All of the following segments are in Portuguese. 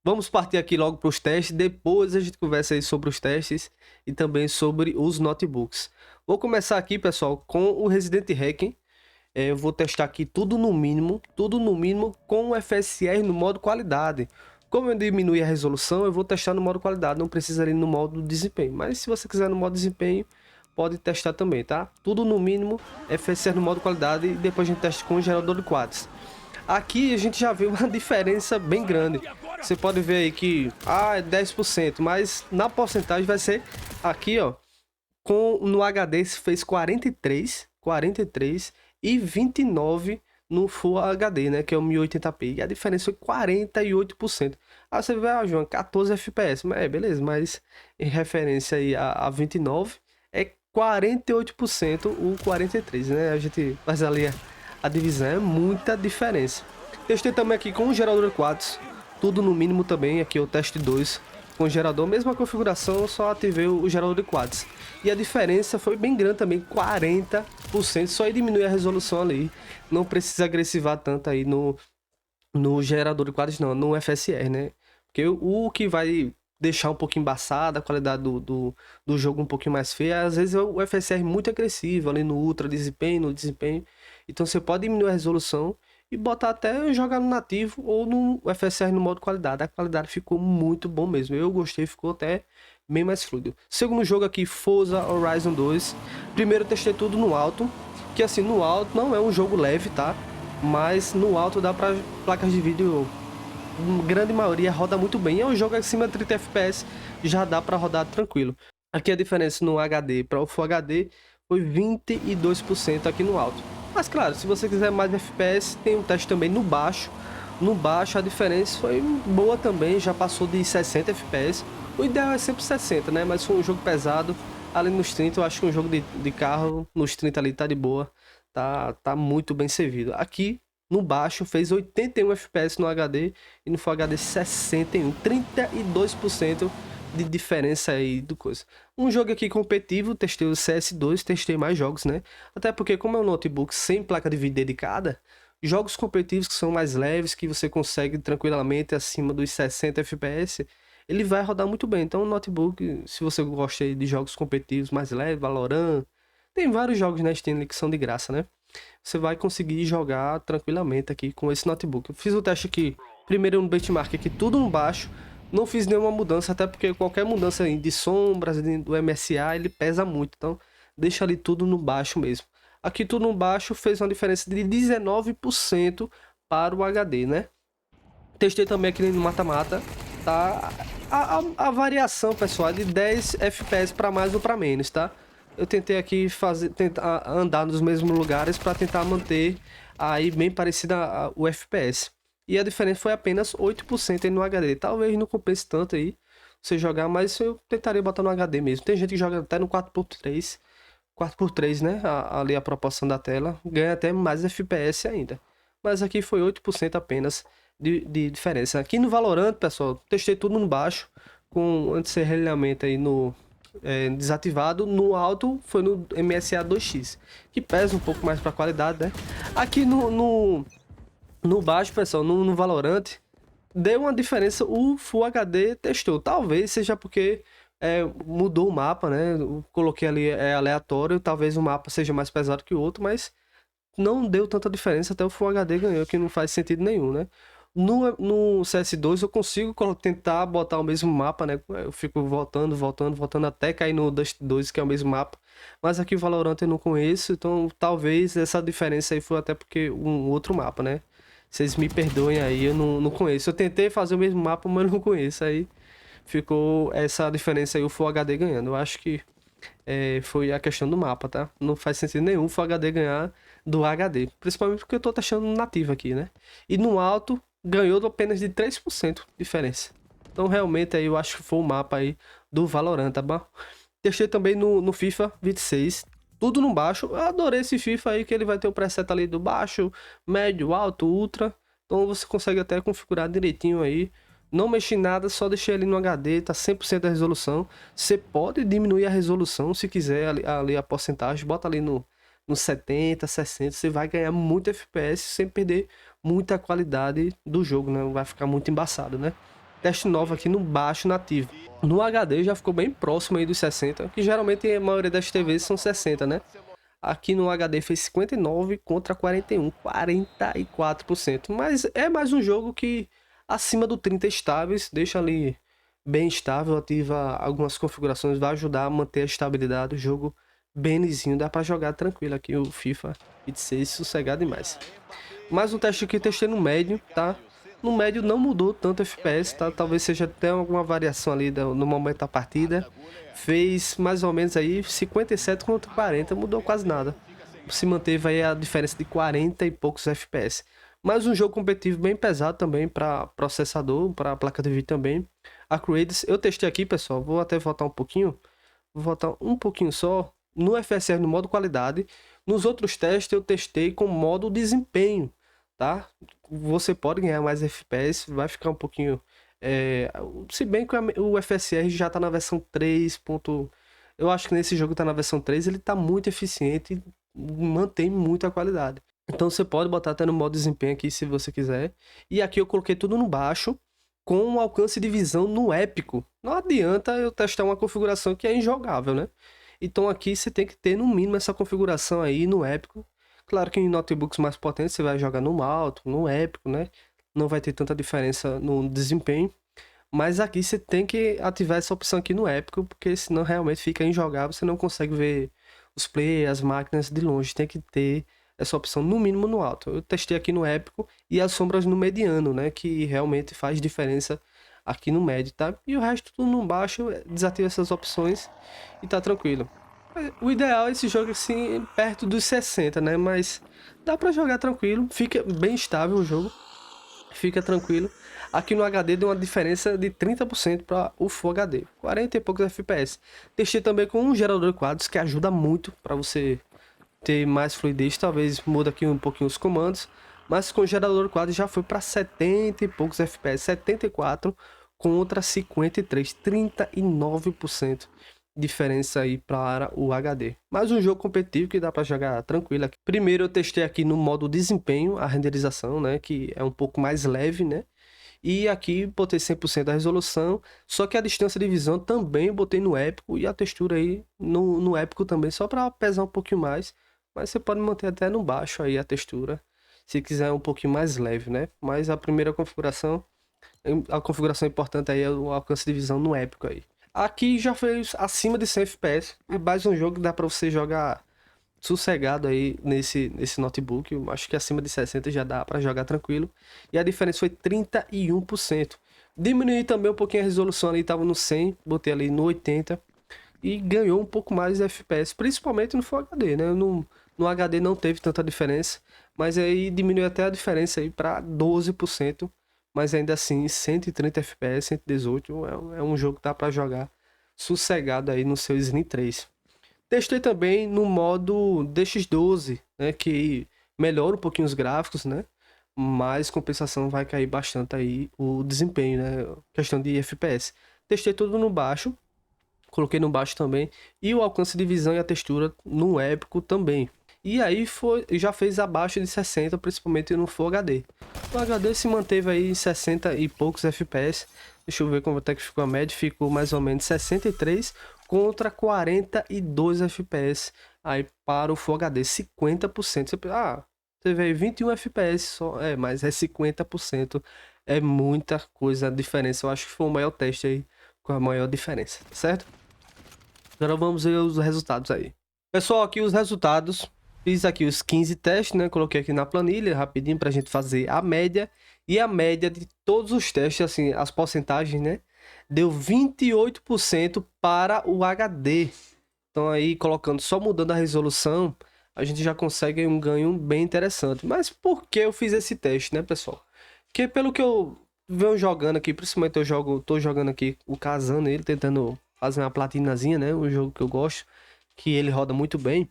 Vamos partir aqui logo para os testes, depois a gente conversa aí sobre os testes e também sobre os notebooks. Vou começar aqui, pessoal, com o Resident Hacking. Eu vou testar aqui tudo no mínimo com o FSR no modo qualidade. Como eu diminui a resolução, eu vou testar no modo qualidade, não precisa ir no modo desempenho. Mas se você quiser no modo desempenho, pode testar também, tá? Tudo no mínimo, FSR no modo qualidade e depois a gente testa com o gerador de quadros. Aqui a gente já vê uma diferença bem grande. Você pode ver aí que é 10%, mas na porcentagem vai ser aqui, ó, no HD fez 43 e 29 no Full HD, né, que é o 1080p. E a diferença foi 48%. Aí você vê, João, 14 FPS, mas beleza, mas em referência aí a 29 é 48% o 43, né? A gente faz ali a divisão, é muita diferença. Testei também aqui com o gerador de quadros, tudo no mínimo também, aqui é o teste 2 com o gerador, mesma configuração, só ativei o gerador de quadros. E a diferença foi bem grande também, 40%, só diminui a resolução ali, não precisa agressivar tanto aí no gerador de quadros não, no FSR, né? Porque o que vai deixar um pouco embaçada a qualidade do jogo um pouquinho mais feia, às vezes é o FSR muito agressivo ali no ultra desempenho, no desempenho. Então você pode diminuir a resolução e botar até jogar no nativo ou no FSR no modo qualidade. A qualidade ficou muito bom mesmo. Eu gostei, ficou até bem mais fluido. Segundo jogo aqui, Forza Horizon 2. Primeiro eu testei tudo no alto, que assim, no alto não é um jogo leve, tá? Mas no alto dá para placas de vídeo, grande maioria roda muito bem. É um jogo acima de 30 FPS, já dá para rodar tranquilo. Aqui a diferença no HD para o Full HD foi 22% aqui no alto. Mas claro, se você quiser mais FPS, tem um teste também no baixo. No baixo a diferença foi boa também, já passou de 60 FPS. O ideal é sempre 60, né? Mas foi um jogo pesado. Ali nos 30, eu acho que um jogo de carro, nos 30 ali tá de boa. Tá muito bem servido. Aqui no baixo fez 81 FPS no HD e no Full HD 61, 32% de diferença aí do coisa. Um jogo aqui competitivo, testei o CS2, testei mais jogos, né? Até porque como é um notebook sem placa de vídeo dedicada, jogos competitivos que são mais leves, que você consegue tranquilamente acima dos 60 FPS, ele vai rodar muito bem. Então o notebook, se você gosta aí de jogos competitivos mais leves, Valorant, tem vários jogos na Steam que são de graça, né? Você vai conseguir jogar tranquilamente aqui com esse notebook. Eu fiz o teste aqui, primeiro no benchmark aqui, tudo no baixo. Não fiz nenhuma mudança, até porque qualquer mudança aí de sombras, do MSA, ele pesa muito. Então, deixa ali tudo no baixo mesmo. Aqui tudo no baixo fez uma diferença de 19% para o HD, né? Testei também aqui no mata-mata, tá? A variação, pessoal, é de 10 FPS para mais ou para menos, tá? Eu tentei aqui tentar andar nos mesmos lugares para tentar manter aí bem parecida o FPS. E a diferença foi apenas 8% aí no HD. Talvez não compense tanto aí você jogar, mas eu tentaria botar no HD mesmo. Tem gente que joga até no 4x3, 4x3, né? Ali a proporção da tela, ganha até mais FPS ainda. Mas aqui foi 8% apenas de diferença. Aqui no Valorant, pessoal, testei tudo no baixo, com anti-serrilhamento aí no desativado. No alto foi no MSA 2x, que pesa um pouco mais para qualidade, né? Aqui no baixo, pessoal, no Valorant, deu uma diferença. O Full HD testou. Talvez seja porque mudou o mapa, né? Eu coloquei ali aleatório. Talvez o mapa seja mais pesado que o outro, mas não deu tanta diferença. Até o Full HD ganhou, que não faz sentido nenhum, né? No CS2 eu consigo tentar botar o mesmo mapa, né? Eu fico voltando até cair no Dust 2, que é o mesmo mapa. Mas aqui o Valorant eu não conheço, então talvez essa diferença aí foi até porque um outro mapa, né? Vocês me perdoem aí, eu não conheço. Eu tentei fazer o mesmo mapa, mas eu não conheço. Aí ficou essa diferença aí, o Full HD ganhando. Eu acho que foi a questão do mapa, tá? Não faz sentido nenhum o Full HD ganhar do HD. Principalmente porque eu tô testando no nativo aqui, né? E no alto ganhou apenas de 3% de diferença. Então realmente aí eu acho que foi o mapa aí do Valorant, tá bom? Testei também no FIFA 26. Tudo no baixo. Eu adorei esse FIFA aí, que ele vai ter o preset ali do baixo, médio, alto, ultra. Então você consegue até configurar direitinho aí. Não mexi em nada, só deixei ali no HD, tá 100% da resolução. Você pode diminuir a resolução se quiser, ali a porcentagem. Bota ali no 70, 60, você vai ganhar muito FPS sem perder muita qualidade do jogo, né? Vai ficar muito embaçado, né? teste novo aqui no baixo nativo. No HD já ficou bem próximo aí dos 60, que geralmente a maioria das TVs são 60, né? Aqui no HD fez 59 contra 41, 44%. Mas é mais um jogo que acima do 30 estáveis, deixa ali bem estável, ativa algumas configurações, vai ajudar a manter a estabilidade do jogo bem lisinho, dá para jogar tranquilo aqui o FIFA 26, sossegado demais. Mais um teste aqui, testei no médio, tá? No médio não mudou tanto FPS, tá? Talvez seja até alguma variação ali no momento da partida. Fez mais ou menos aí 57 contra 40, mudou quase nada. Se manteve aí a diferença de 40 e poucos FPS. Mas um jogo competitivo bem pesado também para processador, para placa de vídeo também. A Cradles, eu testei aqui, pessoal, vou até voltar um pouquinho. Vou voltar um pouquinho só. No FSR no modo qualidade. Nos outros testes eu testei com modo desempenho, tá? Você pode ganhar mais FPS, vai ficar um pouquinho... se bem que o FSR já tá na versão 3. Eu acho que nesse jogo tá na versão 3, ele tá muito eficiente e mantém muita qualidade. Então você pode botar até no modo desempenho aqui se você quiser. E aqui eu coloquei tudo no baixo, com um alcance de visão no épico. Não adianta eu testar uma configuração que é injogável, né? Então aqui você tem que ter no mínimo essa configuração aí no épico. Claro que em notebooks mais potentes você vai jogar no alto, no épico, né? Não vai ter tanta diferença no desempenho. Mas aqui você tem que ativar essa opção aqui no épico, porque senão realmente fica injogável, você não consegue ver os players, as máquinas de longe. Tem que ter essa opção no mínimo no alto. Eu testei aqui no épico e as sombras no mediano, né? Que realmente faz diferença aqui no médio, tá? E o resto tudo no baixo, desativa essas opções e tá tranquilo. O ideal é esse jogo assim, perto dos 60, né? Mas dá pra jogar tranquilo, fica bem estável o jogo, fica tranquilo. Aqui no HD deu uma diferença de 30% para o Full HD, 40 e poucos FPS. Testei também com um gerador de quadros que ajuda muito para você ter mais fluidez. Talvez muda aqui um pouquinho os comandos, mas com o gerador de quadros já foi para 70 e poucos FPS, 74 contra 53, 39% diferença aí para o HD. Mas um jogo competitivo que dá para jogar tranquilo aqui. Primeiro eu testei aqui no modo desempenho a renderização, né, que é um pouco mais leve, né? E aqui botei 100% da resolução, só que a distância de visão também botei no épico e a textura aí no épico também, só para pesar um pouquinho mais. Mas você pode manter até no baixo aí a textura, se quiser um pouquinho mais leve, né? Mas a configuração importante aí é o alcance de visão no épico aí. Aqui já fez acima de 100 FPS, e mais um jogo que dá para você jogar sossegado aí nesse notebook. Eu acho que acima de 60 já dá para jogar tranquilo. E a diferença foi 31%. Diminuí também um pouquinho a resolução ali, tava no 100, botei ali no 80 e ganhou um pouco mais de FPS, principalmente no Full HD, né? No HD não teve tanta diferença, mas aí diminuiu até a diferença aí para 12%, mas ainda assim 130 FPS, 118 é um jogo que dá para jogar sossegado aí no seu Slim 3. Testei também no modo DX12, né, que melhora um pouquinho os gráficos, né? Mas compensação vai cair bastante aí o desempenho, né? Questão de FPS. Testei tudo no baixo, coloquei no baixo também, e o alcance de visão e a textura no épico também. E aí já fez abaixo de 60, principalmente no Full HD. O HD se manteve aí em 60 e poucos FPS. Deixa eu ver como até que ficou a média, ficou mais ou menos 63 contra 42 FPS aí para o Full HD, 50%. Você vê aí 21 FPS só, mas é 50%, é muita coisa a diferença. Eu acho que foi o maior teste aí com a maior diferença, tá certo? Agora vamos ver os resultados aí. Pessoal, aqui os resultados. Fiz aqui os 15 testes, né? Coloquei aqui na planilha rapidinho pra gente fazer a média. E a média de todos os testes, assim, as porcentagens, né? Deu 28% para o HD. Então aí, colocando, só mudando a resolução, a gente já consegue um ganho bem interessante. Mas por que eu fiz esse teste, né, pessoal? Porque pelo que eu venho jogando aqui, principalmente tô jogando aqui o Kazan ele, tentando fazer uma platinazinha, né? Um jogo que eu gosto, que ele roda muito bem.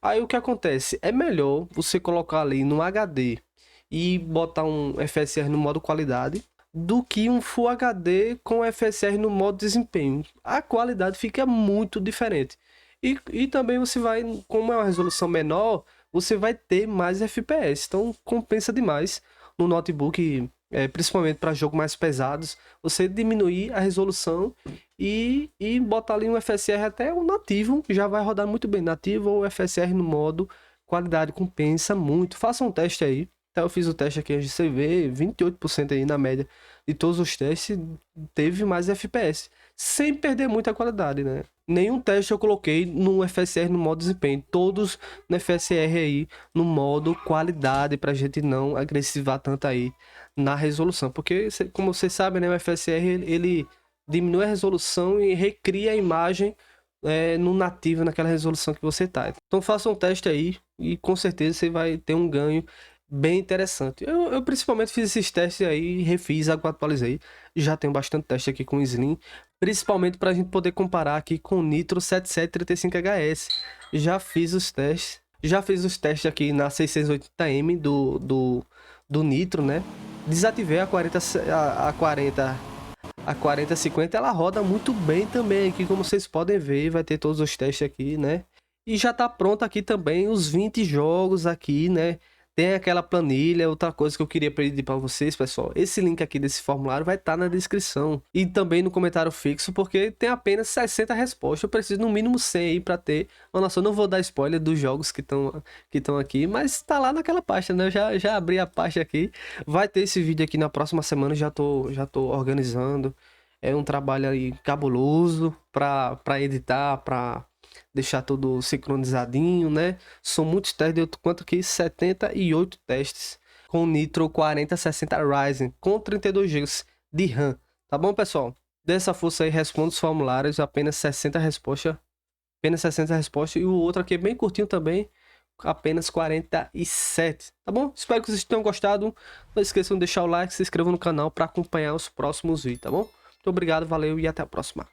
Aí o que acontece? É melhor você colocar ali no HD e botar um FSR no modo qualidade do que um Full HD com FSR no modo desempenho. A qualidade fica muito diferente. E também você vai, como é uma resolução menor, você vai ter mais FPS. Então compensa demais no notebook principalmente para jogos mais pesados, você diminuir a resolução e botar ali um FSR até o nativo, já vai rodar muito bem. Nativo ou FSR no modo qualidade compensa muito. Faça um teste aí. Então, eu fiz o teste aqui antes de você ver, 28% aí na média de todos os testes teve mais FPS, sem perder muita qualidade, né? Nenhum teste eu coloquei no FSR no modo desempenho, todos no FSR aí no modo qualidade, pra gente não agressivar tanto aí na resolução, porque como vocês sabem, né, o FSR ele diminui a resolução e recria a imagem no nativo, naquela resolução que você tá. Então faça um teste aí e com certeza você vai ter um ganho bem interessante. Eu principalmente fiz esses testes aí, refiz, atualizei. Já tenho bastante teste aqui com o Slim, principalmente para a gente poder comparar aqui com o Nitro 7735HS. Já fiz os testes. Já fiz os testes aqui na 680M do Nitro, né? Desativei a 4050, ela roda muito bem também aqui, como vocês podem ver, vai ter todos os testes aqui, né? E já tá pronto aqui também os 20 jogos aqui, né? Tem aquela planilha, outra coisa que eu queria pedir para vocês, pessoal. Esse link aqui desse formulário vai estar na descrição e também no comentário fixo, porque tem apenas 60 respostas. Eu preciso no mínimo 100 aí para ter uma noção. Não vou dar spoiler dos jogos que estão aqui, mas tá lá naquela pasta, né? Eu já abri a pasta aqui. Vai ter esse vídeo aqui na próxima semana, já tô organizando. É um trabalho aí cabuloso para editar, para deixar tudo sincronizadinho, né? São muitos testes, deu quanto aqui? 78 testes com o Nitro 4060 Ryzen com 32 GB de RAM. Tá bom, pessoal? Dessa força aí, responda os formulários, apenas 60 respostas. Apenas 60 respostas. E o outro aqui é bem curtinho também, apenas 47. Tá bom? Espero que vocês tenham gostado. Não esqueçam de deixar o like, se inscrevam no canal para acompanhar os próximos vídeos, tá bom? Muito obrigado, valeu e até a próxima.